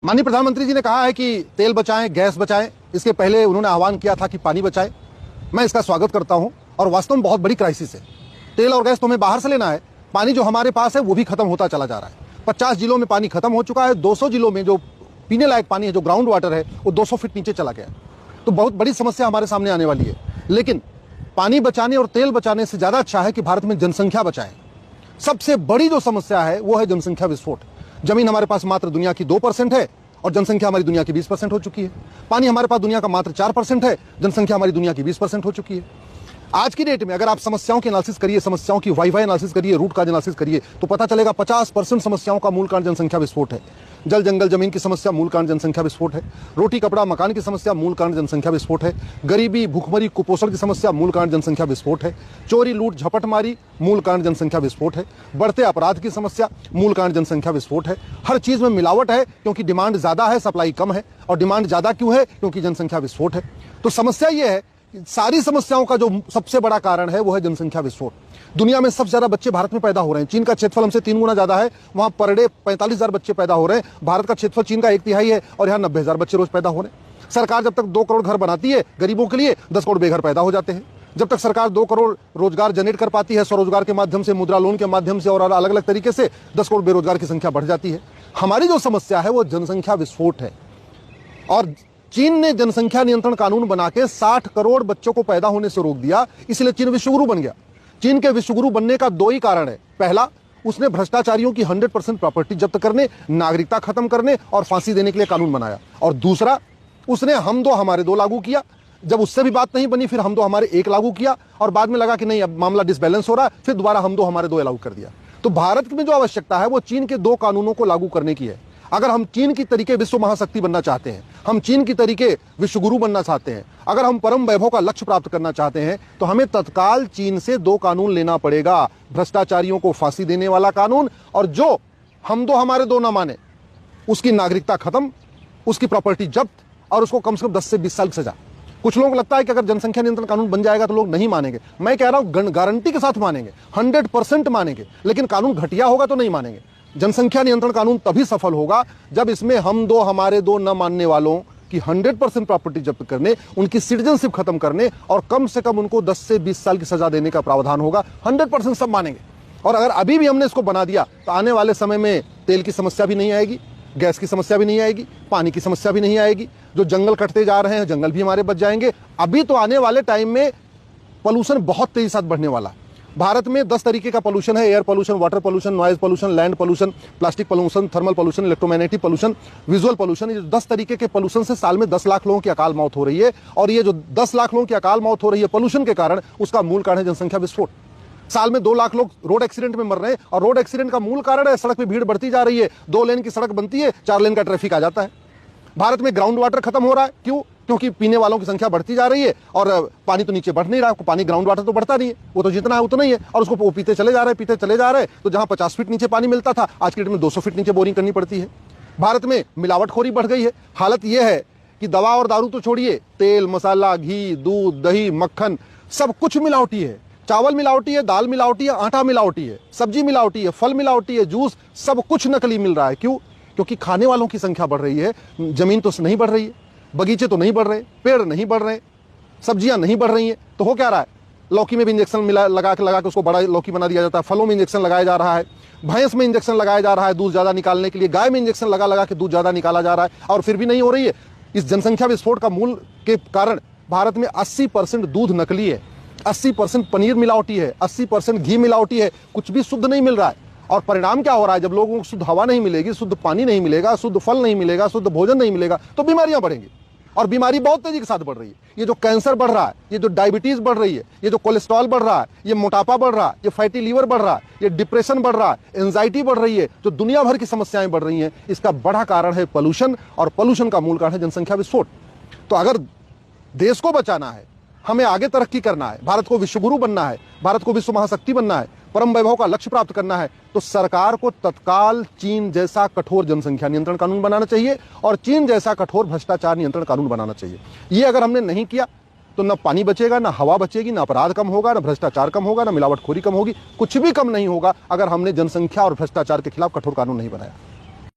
माननीय प्रधानमंत्री जी ने कहा है कि तेल बचाएं, गैस बचाएं। इसके पहले उन्होंने आह्वान किया था कि पानी बचाएं। मैं इसका स्वागत करता हूं और वास्तव में बहुत बड़ी क्राइसिस है। तेल और गैस तो हमें बाहर से लेना है, पानी जो हमारे पास है वो भी खत्म होता चला जा रहा है। 50 जिलों में पानी खत्म हो चुका है। 200 जिलों में जो पीने लायक पानी है, जो ग्राउंड वाटर है, वो 200 फीट नीचे चला गया। तो बहुत बड़ी समस्या हमारे सामने आने वाली है। लेकिन पानी बचाने और तेल बचाने से ज्यादा अच्छा है कि भारत में जनसंख्या बचाएं। सबसे बड़ी जो समस्या है वो है जनसंख्या विस्फोट। जमीन हमारे पास मात्र दुनिया की 2% है और जनसंख्या हमारी दुनिया की 20% हो चुकी है। पानी हमारे पास दुनिया का मात्र 4% है, जनसंख्या हमारी दुनिया की 20% हो चुकी है। आज की डेट में अगर आप समस्याओं की एनालिसिस करिए, समस्याओं की वाई एनालिसिस करिए, रूट काज एनालिसिस करिए, तो पता चलेगा 50% समस्याओं का मूल कारण जनसंख्या विस्फोट है। जल जंगल जमीन की समस्या मूल कारण जनसंख्या विस्फोट है। रोटी कपड़ा मकान की समस्या मूल कारण जनसंख्या विस्फोट है। गरीबी भूखमरी कुपोषण की समस्या मूल कारण जनसंख्या विस्फोट है। चोरी लूट झपटमारी मूल कारण जनसंख्या विस्फोट है। बढ़ते अपराध की समस्या मूल कारण जनसंख्या विस्फोट है। हर चीज में मिलावट है क्योंकि डिमांड ज्यादा है, सप्लाई कम है। और डिमांड ज्यादा क्यों है? क्योंकि जनसंख्या विस्फोट है। तो समस्या यह है, सारी समस्याओं का जो सबसे बड़ा कारण है वो है जनसंख्या विस्फोट। दुनिया में सबसे ज्यादा बच्चे भारत में पैदा हो रहे हैं। चीन का क्षेत्रफल हमसे 3 गुना ज्यादा है, वहां पर डे 45,000 बच्चे पैदा हो रहे हैं। भारत का क्षेत्रफल चीन का 1/3 है और यहाँ 90,000 बच्चे रोज पैदा हो रहे हैं। सरकार जब तक 2 करोड़ घर बनाती है गरीबों के लिए, 10 करोड़ बेघर पैदा हो जाते हैं। जब तक सरकार 2 करोड़ रोजगार जनरेट कर पाती है, स्वरोजगार के माध्यम से, मुद्रा लोन के माध्यम से और अलग अलग तरीके से, 10 करोड़ बेरोजगार की संख्या बढ़ जाती है। हमारी जो समस्या है वो जनसंख्या विस्फोट है। और चीन ने जनसंख्या नियंत्रण कानून बना के 60 करोड़ बच्चों को पैदा होने से रोक दिया, इसलिए चीन विश्वगुरु बन गया। चीन के विश्वगुरु बनने का 2 ही कारण है। पहला, उसने भ्रष्टाचारियों की 100% प्रॉपर्टी जब्त करने, नागरिकता खत्म करने और फांसी देने के लिए कानून बनाया। और दूसरा, उसने हम दो हमारे दो लागू किया। जब उससे भी बात नहीं बनी, फिर हम दो हमारे एक लागू किया और बाद में लगा कि नहीं, अब मामला डिसबैलेंस हो रहा है, फिर दोबारा हम दो हमारे दो लागू कर दिया। तो भारत में जो आवश्यकता है वो चीन के 2 कानूनों को लागू करने की है। अगर हम चीन की तरीके विश्व महाशक्ति बनना चाहते हैं, हम चीन की तरीके विश्वगुरु बनना चाहते हैं, अगर हम परम वैभव का लक्ष्य प्राप्त करना चाहते हैं, तो हमें तत्काल चीन से 2 कानून लेना पड़ेगा। भ्रष्टाचारियों को फांसी देने वाला कानून, और जो हम दो हमारे दो ना माने उसकी नागरिकता खत्म, उसकी प्रॉपर्टी जब्त और उसको कम से कम 10 से 20 साल की सजा। कुछ लोगों को लगता है कि अगर जनसंख्या नियंत्रण कानून बन जाएगा तो लोग नहीं मानेंगे। मैं कह रहा हूं गारंटी के साथ मानेंगे, 100% मानेंगे, लेकिन कानून घटिया होगा तो नहीं मानेंगे। जनसंख्या नियंत्रण कानून तभी सफल होगा जब इसमें हम दो हमारे दो न मानने वालों की 100% प्रॉपर्टी जब्त करने, उनकी सिटीजनशिप खत्म करने और कम से कम उनको 10 से 20 साल की सजा देने का प्रावधान होगा। 100% सब मानेंगे। और अगर अभी भी हमने इसको बना दिया तो आने वाले समय में तेल की समस्या भी नहीं आएगी, गैस की समस्या भी नहीं आएगी, पानी की समस्या भी नहीं आएगी। जो जंगल कटते जा रहे हैं, जंगल भी हमारे बच जाएंगे। अभी तो आने वाले टाइम में पोल्यूशन बहुत तेजी से बढ़ने वाला है। भारत में 10 तरीके का पोल्यूशन है। Air pollution, water pollution, noise pollution, land pollution, plastic pollution, thermal pollution, electromagnetic pollution, visual pollution. ये 10 तरीके के पोल्यूशन से साल में 10 लाख लोगों की अकाल मौत हो रही है। और ये जो 10 लाख लोगों की अकाल मौत हो रही है पोल्यूशन के कारण, उसका मूल कारण है जनसंख्या विस्फोट। साल में 2 लाख लोग रोड एक्सीडेंट में मर रहे हैं और रोड एक्सीडेंट का मूल कारण है सड़क पे भीड़ बढ़ती जा रही है। 2 लेन की सड़क बनती है, 4 लेन का ट्रैफिक आ जाता है। भारत में ग्राउंड वाटर खत्म हो रहा है। क्यों? क्योंकि पीने वालों की संख्या बढ़ती जा रही है और पानी तो नीचे बढ़ नहीं रहा। पानी, ग्राउंड वाटर तो बढ़ता नहीं है, वो तो जितना है उतना ही है और उसको वो पीते चले जा रहे हैं, पीते चले जा रहे हैं। तो जहां 50 फीट नीचे पानी मिलता था, आज की डेट में 200 फीट नीचे बोरिंग करनी पड़ती है। भारत में मिलावटखोरी बढ़ गई है। हालत यह है कि दवा और दारू तो छोड़िए, तेल, मसाला, घी, दूध, दही, मक्खन, सब कुछ मिलावटी है। चावल मिलावटी है, दाल मिलावटी है, आटा मिलावटी है, सब्जी मिलावटी है, फल मिलावटी है, जूस, सब कुछ नकली मिल रहा है। क्यों? क्योंकि खाने वालों की संख्या बढ़ रही है। जमीन तो नहीं बढ़ रही है, बगीचे तो नहीं बढ़ रहे, पेड़ नहीं बढ़ रहे, सब्जियां नहीं बढ़ रही हैं। तो हो क्या रहा है? लौकी में भी इंजेक्शन लगा के उसको बड़ा लौकी बना दिया जाता है। फलों में इंजेक्शन लगाया जा रहा है, भैंस में इंजेक्शन लगाया जा रहा है दूध ज्यादा निकालने के लिए, गाय में इंजेक्शन लगा के दूध ज्यादा निकाला जा रहा है और फिर भी नहीं हो रही है। इस जनसंख्या विस्फोट का मूल के कारण भारत में 80% दूध नकली है, 80% पनीर मिलावटी है, 80% घी मिलावटी है, कुछ भी शुद्ध नहीं मिल रहा है। और परिणाम क्या हो रहा है? जब लोगों को शुद्ध हवा नहीं मिलेगी, शुद्ध पानी नहीं मिलेगा, शुद्ध फल नहीं मिलेगा, शुद्ध भोजन नहीं मिलेगा, तो बीमारियां बढ़ेंगी। और बीमारी बहुत तेजी के साथ बढ़ रही है। ये जो कैंसर बढ़ रहा है, ये जो डायबिटीज बढ़ रही है, ये जो कोलेस्ट्रॉल बढ़ रहा है, ये मोटापा बढ़ रहा है, ये फैटी लीवर बढ़ रहा है, ये डिप्रेशन बढ़ रहा है, एंजाइटी बढ़ रही है, जो दुनिया भर की समस्याएं बढ़ रही हैं, इसका बड़ा कारण है पोल्यूशन। और पोल्यूशन का मूल कारण है जनसंख्या विस्फोट। तो अगर देश को बचाना है, हमें आगे तरक्की करना है, भारत को विश्वगुरु बनना है, भारत को विश्व महाशक्ति बनना है, परम वैभव का लक्ष्य प्राप्त करना है, तो सरकार को तत्काल चीन जैसा कठोर जनसंख्या नियंत्रण कानून बनाना चाहिए और चीन जैसा कठोर भ्रष्टाचार नियंत्रण कानून बनाना चाहिए। ये अगर हमने नहीं किया तो न पानी बचेगा, न हवा बचेगी, न अपराध कम होगा, न भ्रष्टाचार कम होगा, न मिलावटखोरी कम होगी, कुछ भी कम नहीं होगा अगर हमने जनसंख्या और भ्रष्टाचार के खिलाफ कठोर कानून नहीं बनाया।